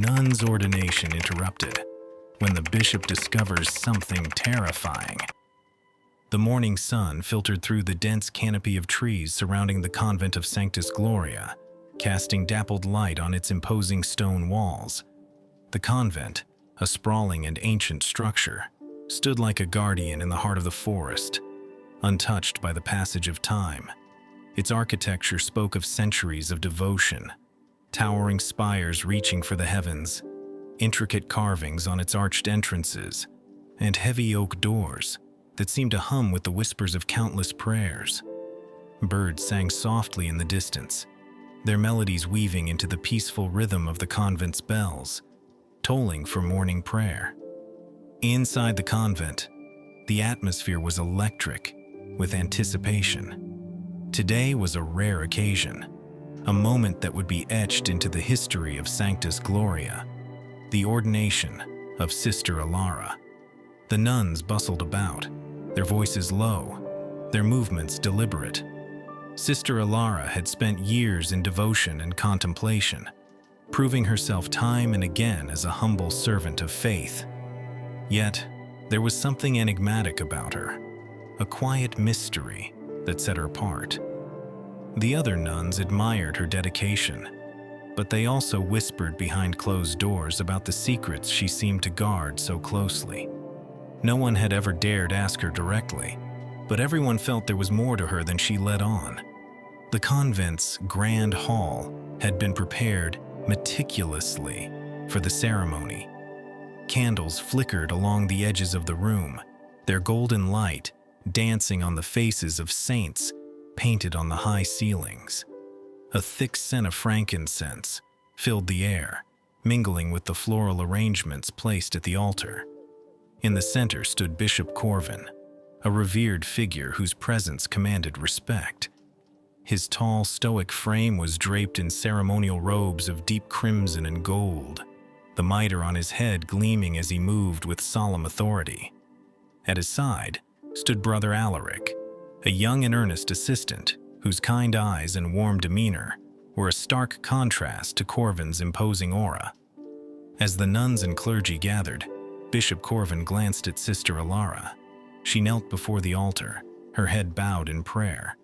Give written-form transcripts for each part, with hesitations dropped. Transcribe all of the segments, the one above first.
nun's ordination interrupted when the bishop discovers something terrifying. The morning sun filtered through the dense canopy of trees surrounding the convent of Sanctus Gloria, casting dappled light on its imposing stone walls. The convent, a sprawling and ancient structure, stood like a guardian in the heart of the forest, untouched by the passage of time. Its architecture spoke of centuries of devotion, towering spires reaching for the heavens, intricate carvings on its arched entrances, and heavy oak doors that seemed to hum with the whispers of countless prayers. Birds sang softly in the distance, their melodies weaving into the peaceful rhythm of the convent's bells, tolling for morning prayer. Inside the convent, the atmosphere was electric with anticipation. Today was a rare occasion, a moment that would be etched into the history of Sanctus Gloria, the ordination of Sister Alara. The nuns bustled about, their voices low, their movements deliberate. Sister Alara had spent years in devotion and contemplation, proving herself time and again as a humble servant of faith. Yet, there was something enigmatic about her, a quiet mystery that set her apart. The other nuns admired her dedication, but they also whispered behind closed doors about the secrets she seemed to guard so closely. No one had ever dared ask her directly, but everyone felt there was more to her than she let on. The convent's grand hall had been prepared meticulously for the ceremony. Candles flickered along the edges of the room, their golden light dancing on the faces of saints painted on the high ceilings. A thick scent of frankincense filled the air, mingling with the floral arrangements placed at the altar. In the center stood Bishop Corvin, a revered figure whose presence commanded respect. His tall, stoic frame was draped in ceremonial robes of deep crimson and gold, the mitre on his head gleaming as he moved with solemn authority. At his side stood Brother Alaric, a young and earnest assistant whose kind eyes and warm demeanor were a stark contrast to Corvin's imposing aura. As the nuns and clergy gathered, Bishop Corvin glanced at Sister Alara. She knelt before the altar, her head bowed in prayer.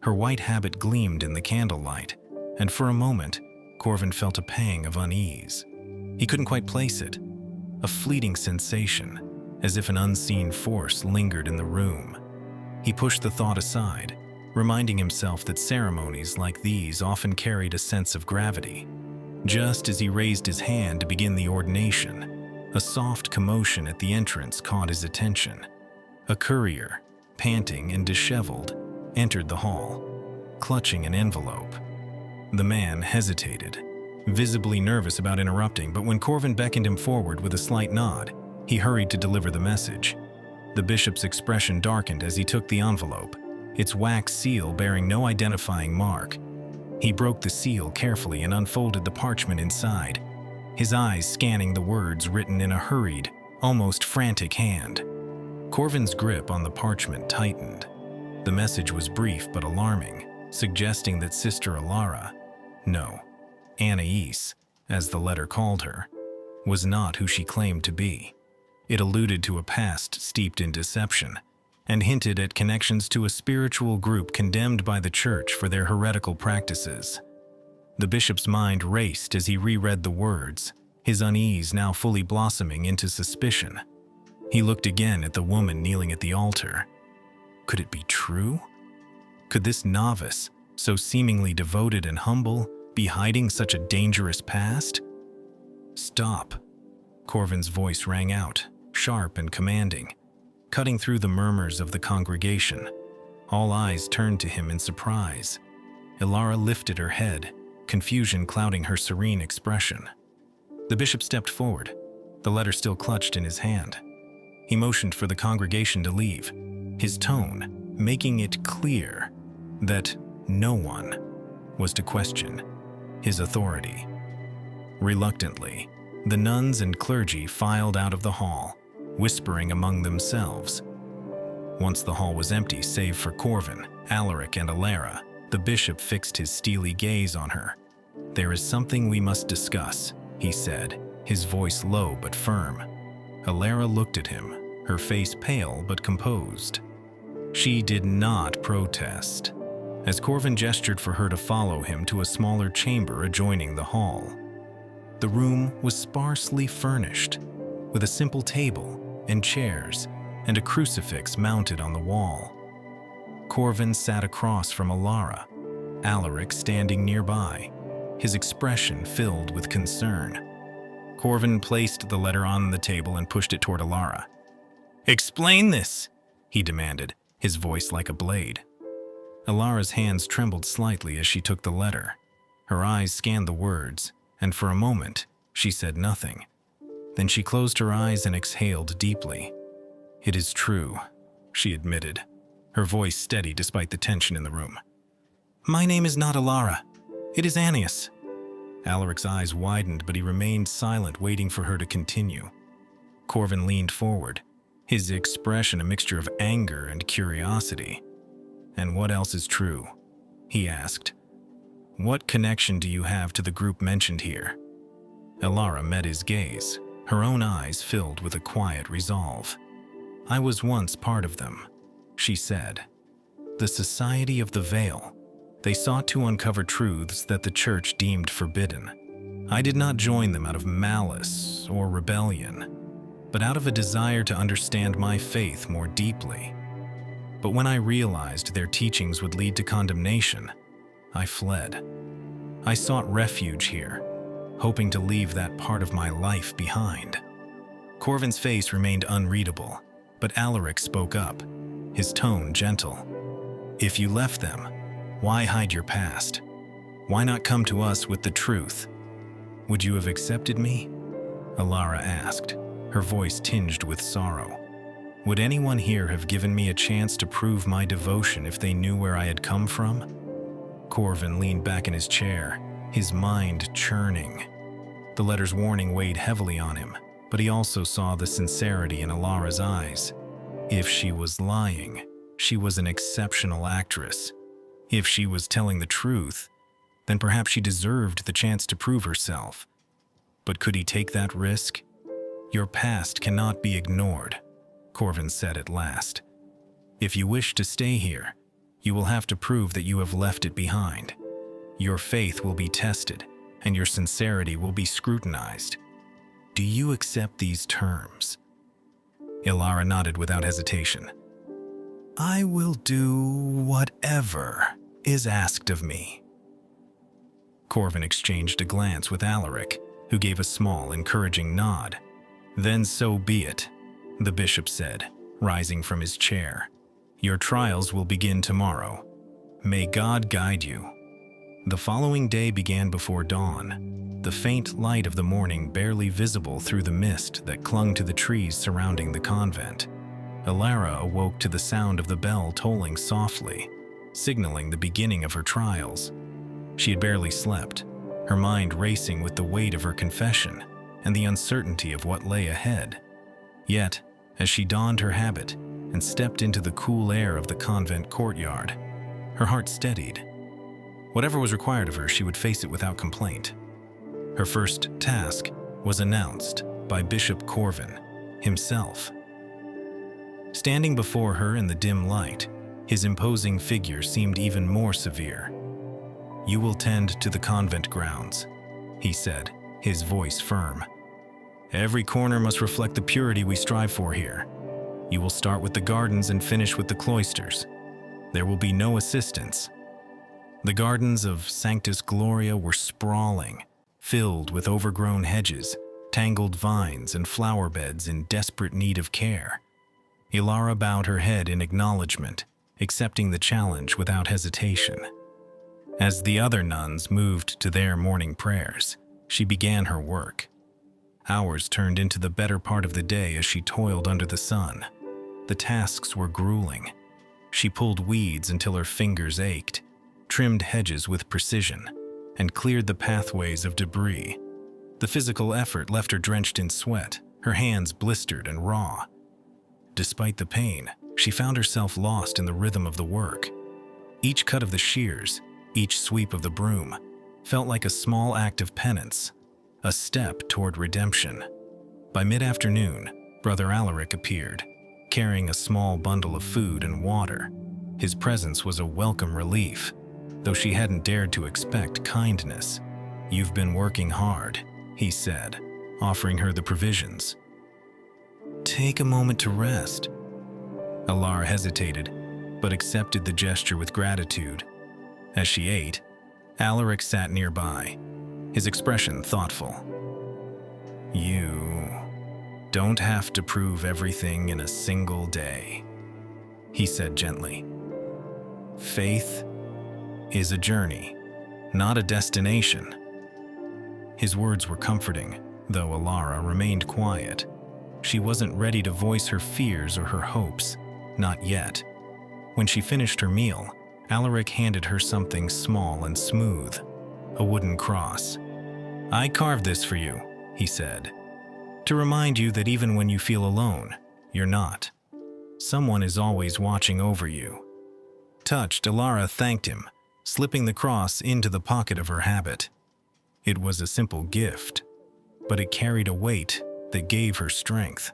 Her white habit gleamed in the candlelight, and for a moment, Corvin felt a pang of unease. He couldn't quite place it, a fleeting sensation, as if an unseen force lingered in the room. He pushed the thought aside, reminding himself that ceremonies like these often carried a sense of gravity. Just as he raised his hand to begin the ordination, a soft commotion at the entrance caught his attention. A courier, panting and disheveled, entered the hall, clutching an envelope. The man hesitated, visibly nervous about interrupting, but when Corvin beckoned him forward with a slight nod, he hurried to deliver the message. The bishop's expression darkened as he took the envelope, its wax seal bearing no identifying mark. He broke the seal carefully and unfolded the parchment inside, his eyes scanning the words written in a hurried, almost frantic hand. Corvin's grip on the parchment tightened. The message was brief but alarming, suggesting that Sister Alara, no, Anais, as the letter called her, was not who she claimed to be. It alluded to a past steeped in deception and hinted at connections to a spiritual group condemned by the church for their heretical practices. The bishop's mind raced as he reread the words, his unease now fully blossoming into suspicion. He looked again at the woman kneeling at the altar. Could it be true? Could this novice, so seemingly devoted and humble, be hiding such a dangerous past? "Stop!" Corvin's voice rang out, sharp and commanding, cutting through the murmurs of the congregation. All eyes turned to him in surprise. Alara lifted her head, confusion clouding her serene expression. The bishop stepped forward, the letter still clutched in his hand. He motioned for the congregation to leave, his tone making it clear that no one was to question his authority. Reluctantly, the nuns and clergy filed out of the hall, whispering among themselves. Once the hall was empty save for Corvin, Alaric, and Alara, the bishop fixed his steely gaze on her. "There is something we must discuss," he said, his voice low but firm. Alara looked at him, her face pale but composed. She did not protest, as Corvin gestured for her to follow him to a smaller chamber adjoining the hall. The room was sparsely furnished, with a simple table and chairs and a crucifix mounted on the wall. Corvin sat across from Alara, Alaric standing nearby, his expression filled with concern. Corvin placed the letter on the table and pushed it toward Alara. "Explain this," he demanded, his voice like a blade. Alara's hands trembled slightly as she took the letter. Her eyes scanned the words, and for a moment, she said nothing. Then she closed her eyes and exhaled deeply. "It is true," she admitted, her voice steady despite the tension in the room. "My name is not Alara. It is Annius." Alaric's eyes widened, but he remained silent, waiting for her to continue. Corvin leaned forward, his expression a mixture of anger and curiosity. "And what else is true?" he asked. "What connection do you have to the group mentioned here?" Alara met his gaze, her own eyes filled with a quiet resolve. "I was once part of them," she said. "The Society of the Veil. They sought to uncover truths that the church deemed forbidden. I did not join them out of malice or rebellion, but out of a desire to understand my faith more deeply. But when I realized their teachings would lead to condemnation, I fled. I sought refuge here, hoping to leave that part of my life behind." Corvin's face remained unreadable, but Alaric spoke up, his tone gentle. "If you left them, why hide your past? Why not come to us with the truth? Would you have accepted me?" Alara asked, her voice tinged with sorrow. "Would anyone here have given me a chance to prove my devotion if they knew where I had come from?" Corvin leaned back in his chair, his mind churning. The letter's warning weighed heavily on him, but he also saw the sincerity in Alara's eyes. If she was lying, she was an exceptional actress. If she was telling the truth, then perhaps she deserved the chance to prove herself. But could he take that risk? "Your past cannot be ignored," Corvin said at last. "If you wish to stay here, you will have to prove that you have left it behind. Your faith will be tested, and your sincerity will be scrutinized. Do you accept these terms?" Alara nodded without hesitation. "I will do whatever is asked of me." Corvin exchanged a glance with Alaric, who gave a small, encouraging nod. "Then so be it," the bishop said, rising from his chair. "Your trials will begin tomorrow. May God guide you." The following day began before dawn, the faint light of the morning barely visible through the mist that clung to the trees surrounding the convent. Alara awoke to the sound of the bell tolling softly, signaling the beginning of her trials. She had barely slept, her mind racing with the weight of her confession and the uncertainty of what lay ahead. Yet, as she donned her habit and stepped into the cool air of the convent courtyard, her heart steadied. Whatever was required of her, she would face it without complaint. Her first task was announced by Bishop Corvin himself. Standing before her in the dim light, his imposing figure seemed even more severe. "You will tend to the convent grounds," he said, his voice firm. "Every corner must reflect the purity we strive for here. You will start with the gardens and finish with the cloisters. There will be no assistance." The gardens of Sanctus Gloria were sprawling, filled with overgrown hedges, tangled vines, and flower beds in desperate need of care. Alara bowed her head in acknowledgement, accepting the challenge without hesitation. As the other nuns moved to their morning prayers, she began her work. Hours turned into the better part of the day as she toiled under the sun. The tasks were grueling. She pulled weeds until her fingers ached, trimmed hedges with precision, and cleared the pathways of debris. The physical effort left her drenched in sweat, her hands blistered and raw. Despite the pain, she found herself lost in the rhythm of the work. Each cut of the shears, each sweep of the broom, felt like a small act of penance, a step toward redemption. By mid-afternoon, Brother Alaric appeared, carrying a small bundle of food and water. His presence was a welcome relief, though she hadn't dared to expect kindness. "You've been working hard," he said, offering her the provisions. "Take a moment to rest." Alara hesitated, but accepted the gesture with gratitude. As she ate, Alaric sat nearby, his expression thoughtful. "You don't have to prove everything in a single day," he said gently. "Faith is a journey, not a destination." His words were comforting, though Alara remained quiet. She wasn't ready to voice her fears or her hopes, not yet. When she finished her meal, Alaric handed her something small and smooth, a wooden cross. "I carved this for you," he said, "to remind you that even when you feel alone, you're not. Someone is always watching over you." Touched, Alara thanked him, slipping the cross into the pocket of her habit. It was a simple gift, but it carried a weight that gave her strength.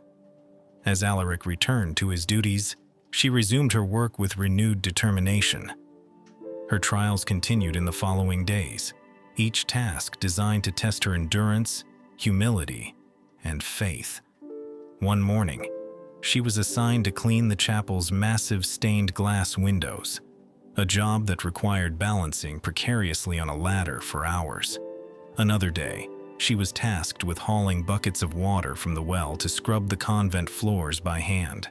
As Alaric returned to his duties, she resumed her work with renewed determination. Her trials continued in the following days, each task designed to test her endurance, humility, and faith. One morning, she was assigned to clean the chapel's massive stained glass windows, a job that required balancing precariously on a ladder for hours. Another day, she was tasked with hauling buckets of water from the well to scrub the convent floors by hand.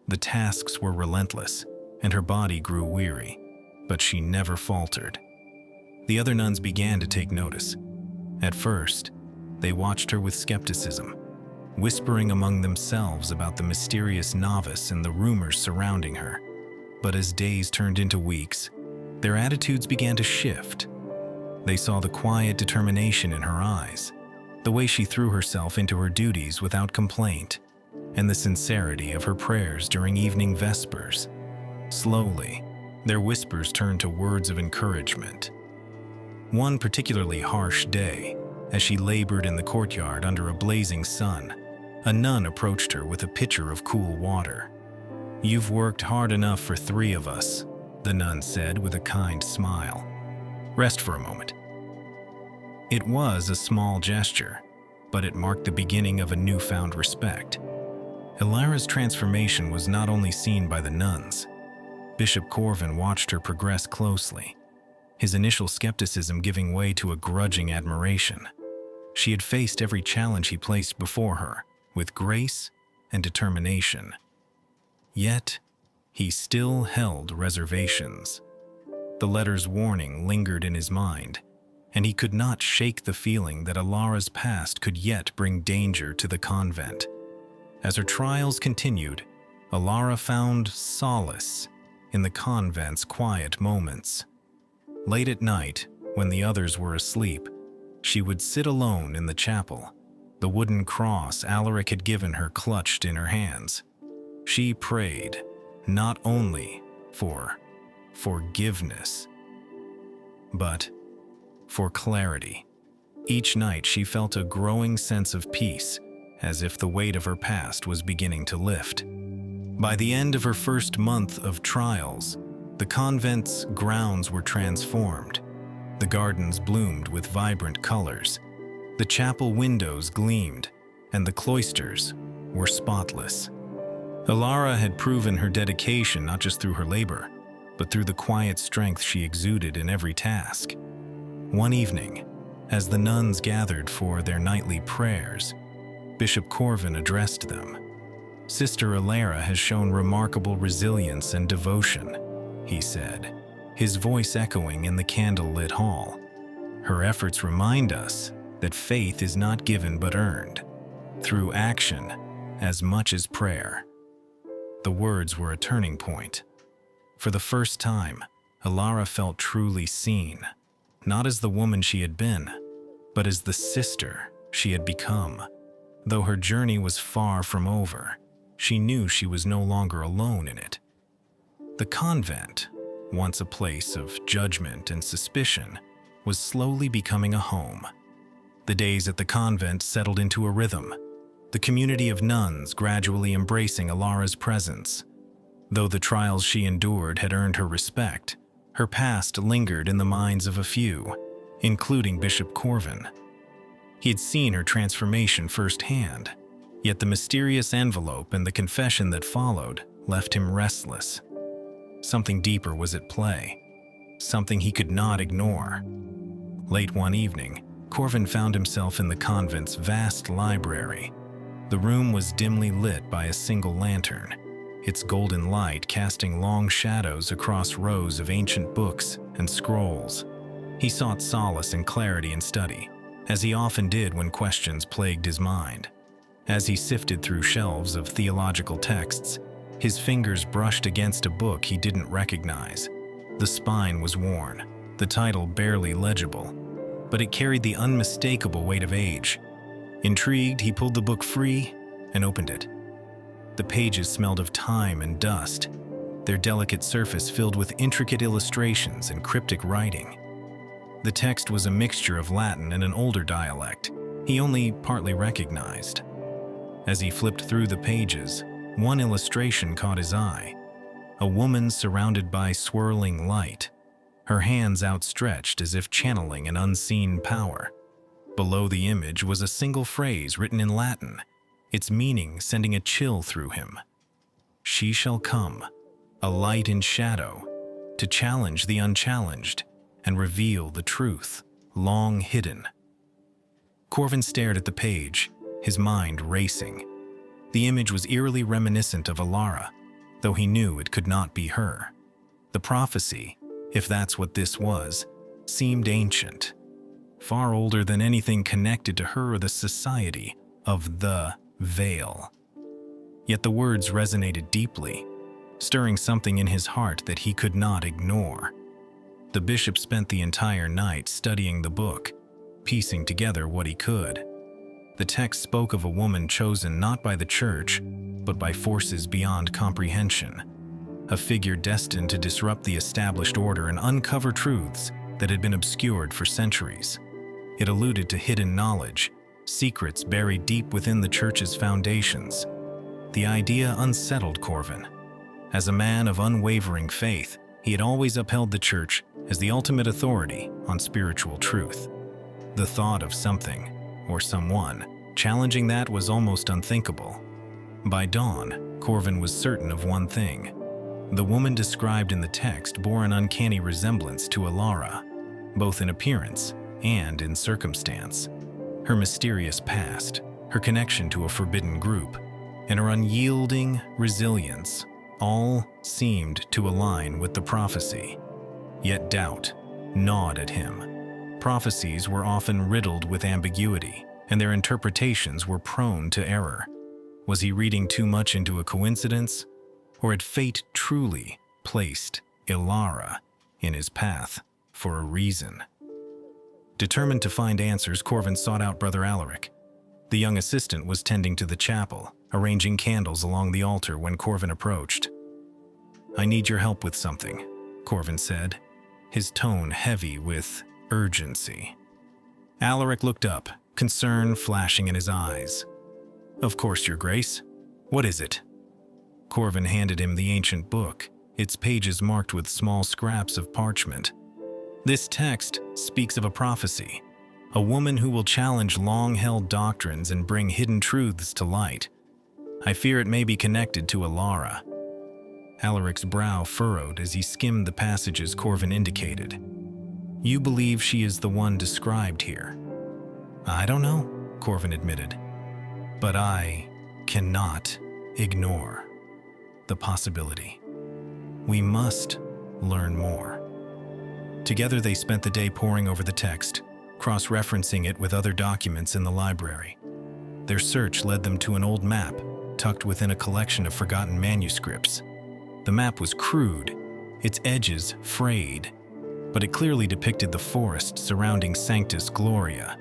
The tasks were relentless, and her body grew weary, but she never faltered. The other nuns began to take notice. At first, they watched her with skepticism, whispering among themselves about the mysterious novice and the rumors surrounding her. But as days turned into weeks, their attitudes began to shift. They saw the quiet determination in her eyes, the way she threw herself into her duties without complaint, and the sincerity of her prayers during evening vespers. Slowly, their whispers turned to words of encouragement. One particularly harsh day, as she labored in the courtyard under a blazing sun, a nun approached her with a pitcher of cool water. "You've worked hard enough for 3 of us," the nun said with a kind smile. "Rest for a moment." It was a small gesture, but it marked the beginning of a newfound respect. Alara's transformation was not only seen by the nuns. Bishop Corvin watched her progress closely, his initial skepticism giving way to a grudging admiration. She had faced every challenge he placed before her with grace and determination. Yet, he still held reservations. The letter's warning lingered in his mind, and he could not shake the feeling that Alara's past could yet bring danger to the convent. As her trials continued, Alara found solace in the convent's quiet moments. Late at night, when the others were asleep, she would sit alone in the chapel, the wooden cross Alaric had given her clutched in her hands. She prayed not only for forgiveness, but for clarity. Each night she felt a growing sense of peace, as if the weight of her past was beginning to lift. By the end of her first month of trials, the convent's grounds were transformed. The gardens bloomed with vibrant colors. The chapel windows gleamed, and the cloisters were spotless. Alara had proven her dedication not just through her labor, but through the quiet strength she exuded in every task. One evening, as the nuns gathered for their nightly prayers, Bishop Corvin addressed them. "Sister Alara has shown remarkable resilience and devotion," he said, his voice echoing in the candlelit hall. "Her efforts remind us that faith is not given but earned, through action as much as prayer." The words were a turning point. For the first time, Alara felt truly seen, not as the woman she had been, but as the sister she had become. Though her journey was far from over, she knew she was no longer alone in it. The convent, once a place of judgment and suspicion, was slowly becoming a home. The days at the convent settled into a rhythm, the community of nuns gradually embracing Alara's presence. Though the trials she endured had earned her respect, her past lingered in the minds of a few, including Bishop Corvin. He had seen her transformation firsthand, yet the mysterious envelope and the confession that followed left him restless. Something deeper was at play, something he could not ignore. Late one evening, Corvin found himself in the convent's vast library. The room was dimly lit by a single lantern, its golden light casting long shadows across rows of ancient books and scrolls. He sought solace and clarity in study, as he often did when questions plagued his mind. As he sifted through shelves of theological texts, his fingers brushed against a book he didn't recognize. The spine was worn, the title barely legible, but it carried the unmistakable weight of age. Intrigued, he pulled the book free and opened it. The pages smelled of time and dust, their delicate surface filled with intricate illustrations and cryptic writing. The text was a mixture of Latin and an older dialect he only partly recognized. As he flipped through the pages, one illustration caught his eye. A woman surrounded by swirling light, her hands outstretched as if channeling an unseen power. Below the image was a single phrase written in Latin, its meaning sending a chill through him. "She shall come, a light in shadow, to challenge the unchallenged and reveal the truth long hidden." Corvin stared at the page, his mind racing. The image was eerily reminiscent of Alara, though he knew it could not be her. The prophecy, if that's what this was, seemed ancient, far older than anything connected to her or the society of the Veil. Yet the words resonated deeply, stirring something in his heart that he could not ignore. The bishop spent the entire night studying the book, piecing together what he could. The text spoke of a woman chosen not by the church, but by forces beyond comprehension, a figure destined to disrupt the established order and uncover truths that had been obscured for centuries. It alluded to hidden knowledge, secrets buried deep within the church's foundations. The idea unsettled Corvin. As a man of unwavering faith, he had always upheld the church as the ultimate authority on spiritual truth. The thought of something, or someone, challenging that was almost unthinkable. By dawn, Corvin was certain of one thing. The woman described in the text bore an uncanny resemblance to Alara, both in appearance and in circumstance. Her mysterious past, her connection to a forbidden group, and her unyielding resilience all seemed to align with the prophecy. Yet doubt gnawed at him. Prophecies were often riddled with ambiguity, and their interpretations were prone to error. Was he reading too much into a coincidence, or had fate truly placed Ilara in his path for a reason? Determined to find answers, Corvin sought out Brother Alaric. The young assistant was tending to the chapel, arranging candles along the altar when Corvin approached. "I need your help with something," Corvin said, his tone heavy with urgency. Alaric looked up, concern flashing in his eyes. "Of course, Your Grace. What is it?" Corvin handed him the ancient book, its pages marked with small scraps of parchment. "This text speaks of a prophecy, a woman who will challenge long-held doctrines and bring hidden truths to light. I fear it may be connected to Alara." Alaric's brow furrowed as he skimmed the passages Corvin indicated. "You believe she is the one described here?" "I don't know," Corvin admitted. "But I cannot ignore the possibility. We must learn more." Together they spent the day poring over the text, cross-referencing it with other documents in the library. Their search led them to an old map tucked within a collection of forgotten manuscripts. The map was crude, its edges frayed, but it clearly depicted the forest surrounding Sanctus Gloria.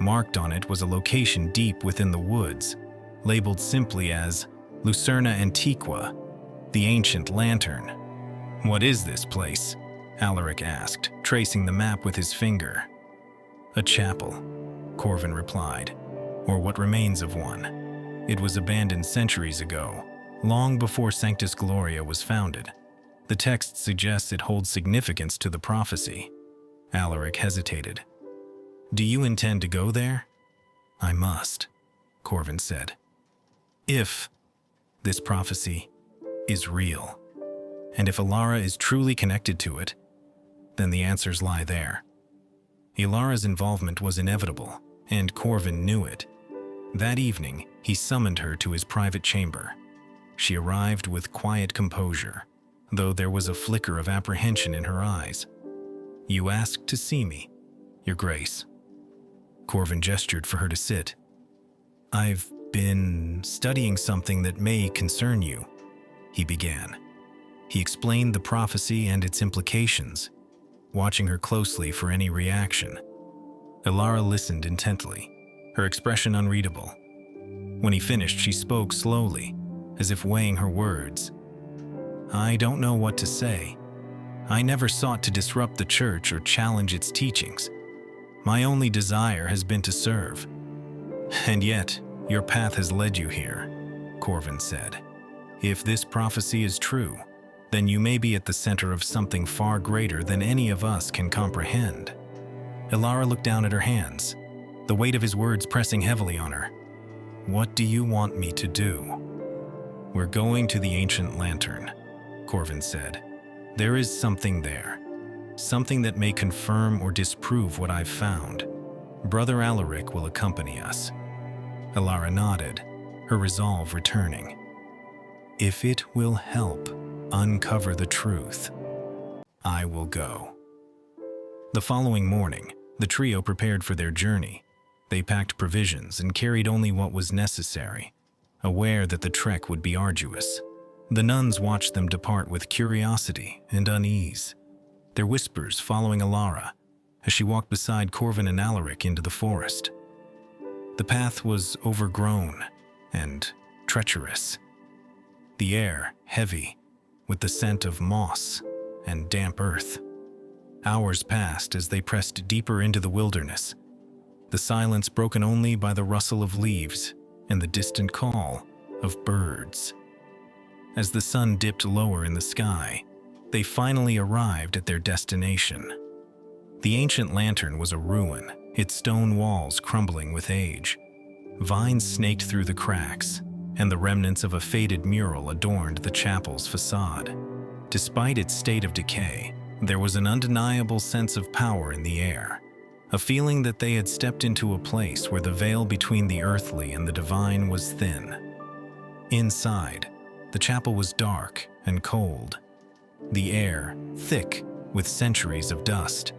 Marked on it was a location deep within the woods, labeled simply as Lucerna Antiqua, the Ancient Lantern. "What is this place?" Alaric asked, tracing the map with his finger. "A chapel," Corvin replied, "or what remains of one. It was abandoned centuries ago, long before Sanctus Gloria was founded. The text suggests it holds significance to the prophecy." Alaric hesitated. "Do you intend to go there?" "I must," Corvin said. "If this prophecy is real, and if Alara is truly connected to it, then the answers lie there." Alara's involvement was inevitable, and Corvin knew it. That evening, he summoned her to his private chamber. She arrived with quiet composure, though there was a flicker of apprehension in her eyes. "You asked to see me, Your Grace." Corvin gestured for her to sit. "I've been studying something that may concern you," he began. He explained the prophecy and its implications, watching her closely for any reaction. Alara listened intently, her expression unreadable. When he finished, she spoke slowly, as if weighing her words. "I don't know what to say. I never sought to disrupt the church or challenge its teachings. My only desire has been to serve. And yet, your path has led you here," Corvin said. "If this prophecy is true, then you may be at the center of something far greater than any of us can comprehend." Alara looked down at her hands, the weight of his words pressing heavily on her. "What do you want me to do?" "We're going to the ancient lantern," Corvin said. "There is something there, something that may confirm or disprove what I've found. Brother Alaric will accompany us." Alara nodded, her resolve returning. "If it will help uncover the truth, I will go." The following morning, the trio prepared for their journey. They packed provisions and carried only what was necessary, aware that the trek would be arduous. The nuns watched them depart with curiosity and unease, their whispers following Alara as she walked beside Corvin and Alaric into the forest. The path was overgrown and treacherous, the air heavy with the scent of moss and damp earth. Hours passed as they pressed deeper into the wilderness, the silence broken only by the rustle of leaves and the distant call of birds. As the sun dipped lower in the sky, they finally arrived at their destination. The ancient lantern was a ruin, its stone walls crumbling with age. Vines snaked through the cracks, and the remnants of a faded mural adorned the chapel's facade. Despite its state of decay, there was an undeniable sense of power in the air, a feeling that they had stepped into a place where the veil between the earthly and the divine was thin. Inside, the chapel was dark and cold, the air thick with centuries of dust.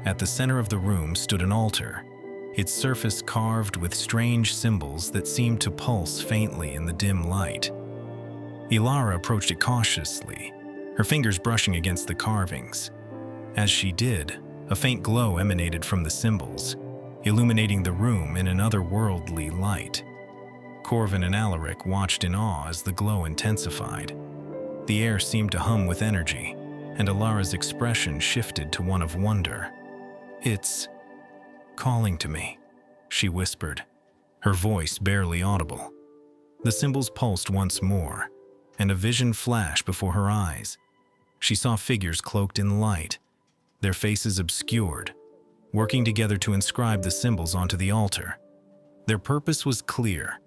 At the center of the room stood an altar, its surface carved with strange symbols that seemed to pulse faintly in the dim light. Alara approached it cautiously, her fingers brushing against the carvings. As she did, a faint glow emanated from the symbols, illuminating the room in an otherworldly light. Corvin and Alaric watched in awe as the glow intensified. The air seemed to hum with energy, and Alara's expression shifted to one of wonder. "It's calling to me," she whispered, her voice barely audible. The symbols pulsed once more, and a vision flashed before her eyes. She saw figures cloaked in light, their faces obscured, working together to inscribe the symbols onto the altar. Their purpose was clear: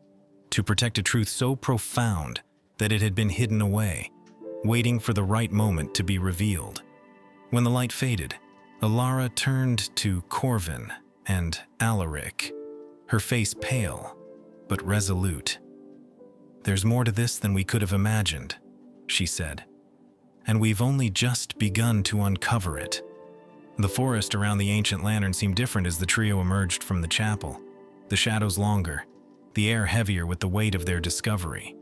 to protect a truth so profound that it had been hidden away, waiting for the right moment to be revealed. When the light faded, Alara turned to Corvin and Alaric, her face pale but resolute. "There's more to this than we could have imagined," she said, "and we've only just begun to uncover it." The forest around the ancient lantern seemed different as the trio emerged from the chapel, the shadows longer, the air heavier with the weight of their discovery.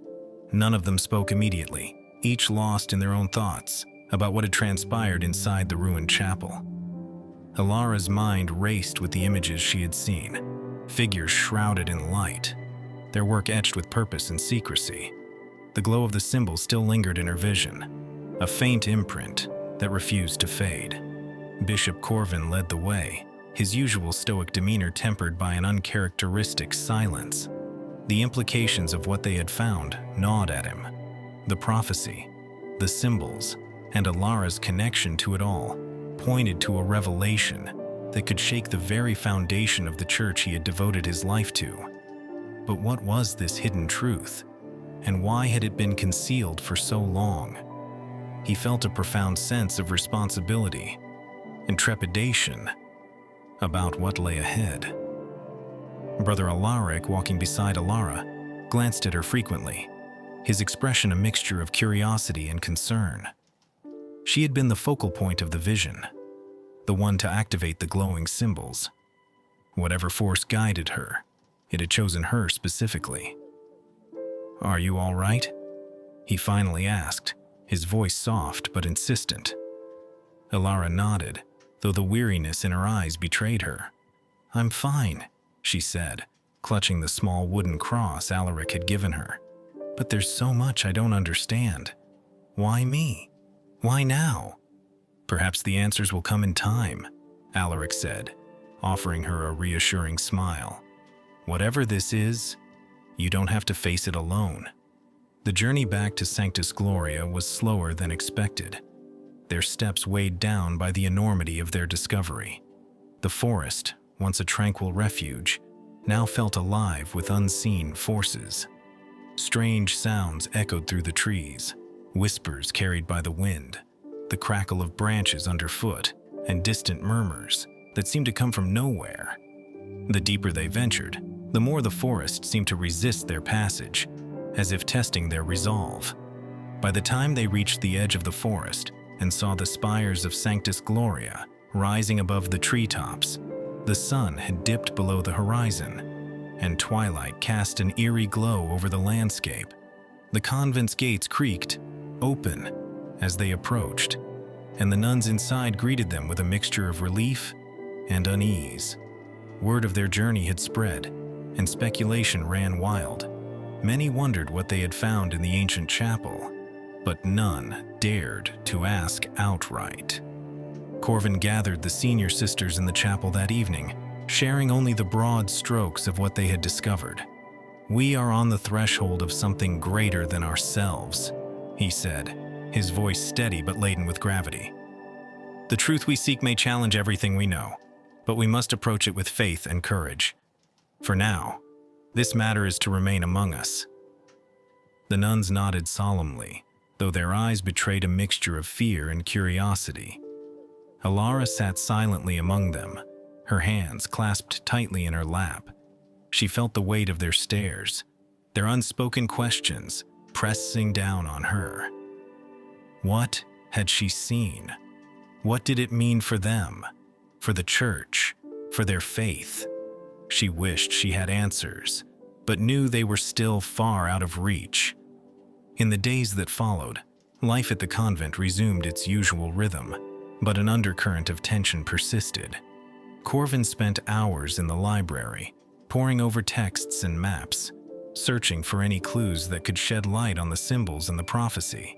None of them spoke immediately, each lost in their own thoughts about what had transpired inside the ruined chapel. Alara's mind raced with the images she had seen, figures shrouded in light, their work etched with purpose and secrecy. The glow of the symbols still lingered in her vision, a faint imprint that refused to fade. Bishop Corvin led the way, his usual stoic demeanor tempered by an uncharacteristic silence. The implications of what they had found gnawed at him. The prophecy, the symbols, and Alara's connection to it all pointed to a revelation that could shake the very foundation of the church he had devoted his life to. But what was this hidden truth, and why had it been concealed for so long? He felt a profound sense of responsibility and trepidation about what lay ahead. Brother Alaric, walking beside Alara, glanced at her frequently, his expression a mixture of curiosity and concern. She had been the focal point of the vision, the one to activate the glowing symbols. Whatever force guided her, it had chosen her specifically. "Are you all right?" he finally asked, his voice soft but insistent. Alara nodded, though the weariness in her eyes betrayed her. "I'm fine," she said, clutching the small wooden cross Alaric had given her. "But there's so much I don't understand. Why me? Why now?" "Perhaps the answers will come in time," Alaric said, offering her a reassuring smile. "Whatever this is, you don't have to face it alone." The journey back to Sanctus Gloria was slower than expected, their steps weighed down by the enormity of their discovery. The forest, once a tranquil refuge, now felt alive with unseen forces. Strange sounds echoed through the trees, whispers carried by the wind, the crackle of branches underfoot, and distant murmurs that seemed to come from nowhere. The deeper they ventured, the more the forest seemed to resist their passage, as if testing their resolve. By the time they reached the edge of the forest and saw the spires of Sanctus Gloria rising above the treetops, the sun had dipped below the horizon, and twilight cast an eerie glow over the landscape. The convent's gates creaked open as they approached, and the nuns inside greeted them with a mixture of relief and unease. Word of their journey had spread, and speculation ran wild. Many wondered what they had found in the ancient chapel, but none dared to ask outright. Corvin gathered the senior sisters in the chapel that evening, sharing only the broad strokes of what they had discovered. "We are on the threshold of something greater than ourselves," he said, his voice steady but laden with gravity. "The truth we seek may challenge everything we know, but we must approach it with faith and courage. For now, this matter is to remain among us." The nuns nodded solemnly, though their eyes betrayed a mixture of fear and curiosity. Alara sat silently among them, her hands clasped tightly in her lap. She felt the weight of their stares, their unspoken questions pressing down on her. What had she seen? What did it mean for them, for the church, for their faith? She wished she had answers, but knew they were still far out of reach. In the days that followed, life at the convent resumed its usual rhythm, but an undercurrent of tension persisted. Corvin spent hours in the library, poring over texts and maps, searching for any clues that could shed light on the symbols and the prophecy.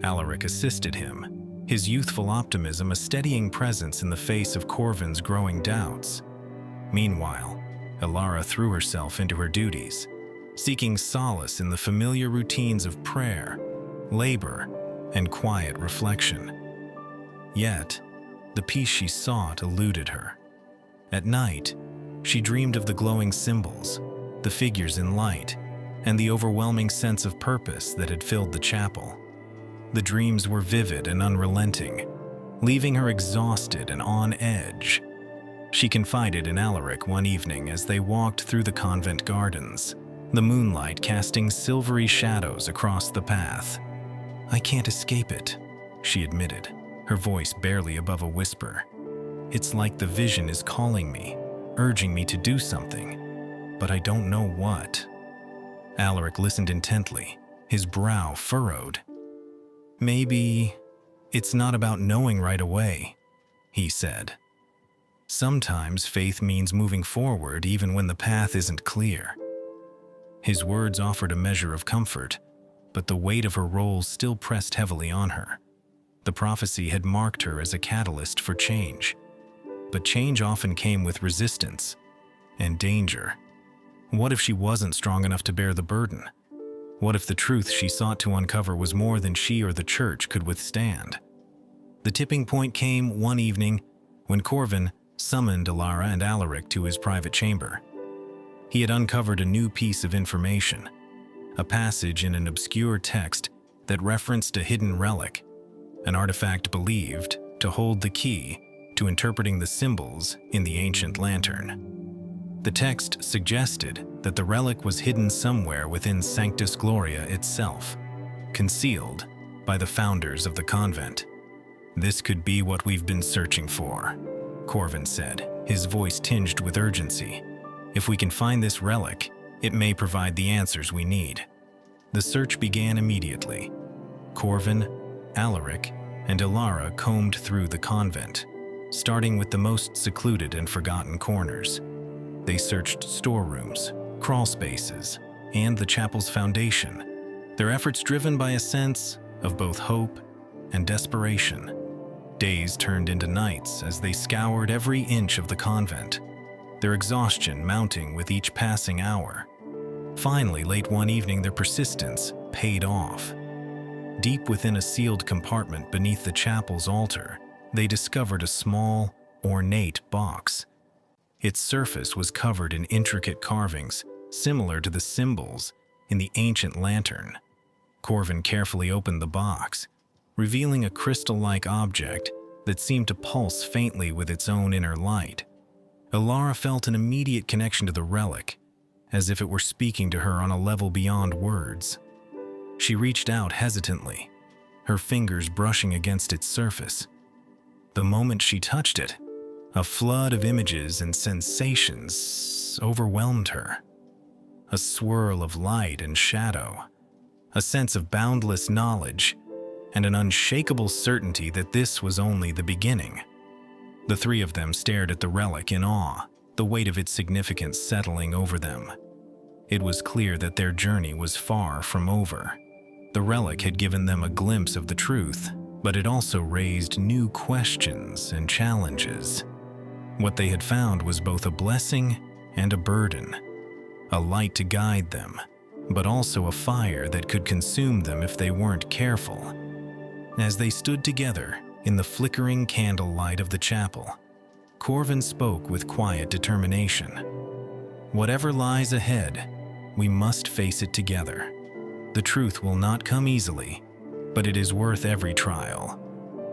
Alaric assisted him, his youthful optimism a steadying presence in the face of Corvin's growing doubts. Meanwhile, Alara threw herself into her duties, seeking solace in the familiar routines of prayer, labor, and quiet reflection. Yet, the peace she sought eluded her. At night, she dreamed of the glowing symbols, the figures in light, and the overwhelming sense of purpose that had filled the chapel. The dreams were vivid and unrelenting, leaving her exhausted and on edge. She confided in Alaric one evening as they walked through the convent gardens, the moonlight casting silvery shadows across the path. "I can't escape it," she admitted, her voice barely above a whisper. "It's like the vision is calling me, urging me to do something, but I don't know what." Alaric listened intently, his brow furrowed. "Maybe it's not about knowing right away," he said. "Sometimes faith means moving forward even when the path isn't clear." His words offered a measure of comfort, but the weight of her role still pressed heavily on her. The prophecy had marked her as a catalyst for change. But change often came with resistance and danger. What if she wasn't strong enough to bear the burden? What if the truth she sought to uncover was more than she or the church could withstand? The tipping point came one evening when Corvin summoned Alara and Alaric to his private chamber. He had uncovered a new piece of information, a passage in an obscure text that referenced a hidden relic, an artifact believed to hold the key to interpreting the symbols in the ancient lantern. The text suggested that the relic was hidden somewhere within Sanctus Gloria itself, concealed by the founders of the convent. "This could be what we've been searching for," Corvin said, his voice tinged with urgency. "If we can find this relic, it may provide the answers we need." The search began immediately. Corvin, Alaric, and Alara combed through the convent, starting with the most secluded and forgotten corners. They searched storerooms, crawl spaces, and the chapel's foundation, their efforts driven by a sense of both hope and desperation. Days turned into nights as they scoured every inch of the convent, their exhaustion mounting with each passing hour. Finally, late one evening, their persistence paid off. Deep within a sealed compartment beneath the chapel's altar, they discovered a small, ornate box. Its surface was covered in intricate carvings similar to the symbols in the ancient lantern. Corvin carefully opened the box, revealing a crystal-like object that seemed to pulse faintly with its own inner light. Alara felt an immediate connection to the relic, as if it were speaking to her on a level beyond words. She reached out hesitantly, her fingers brushing against its surface. The moment she touched it, a flood of images and sensations overwhelmed her. A swirl of light and shadow, a sense of boundless knowledge, and an unshakable certainty that this was only the beginning. The three of them stared at the relic in awe, the weight of its significance settling over them. It was clear that their journey was far from over. The relic had given them a glimpse of the truth, but it also raised new questions and challenges. What they had found was both a blessing and a burden, a light to guide them, but also a fire that could consume them if they weren't careful. As they stood together in the flickering candlelight of the chapel, Corvin spoke with quiet determination. "Whatever lies ahead, we must face it together. The truth will not come easily, but it is worth every trial.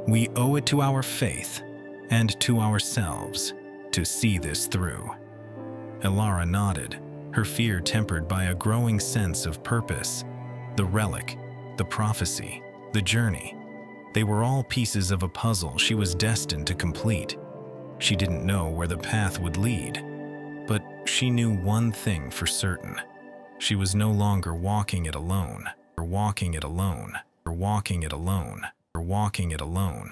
We owe it to our faith and to ourselves to see this through." Alara nodded, her fear tempered by a growing sense of purpose. The relic, the prophecy, the journey. They were all pieces of a puzzle she was destined to complete. She didn't know where the path would lead, but she knew one thing for certain. She was no longer walking it alone, or walking it alone, or walking it alone, or walking it alone.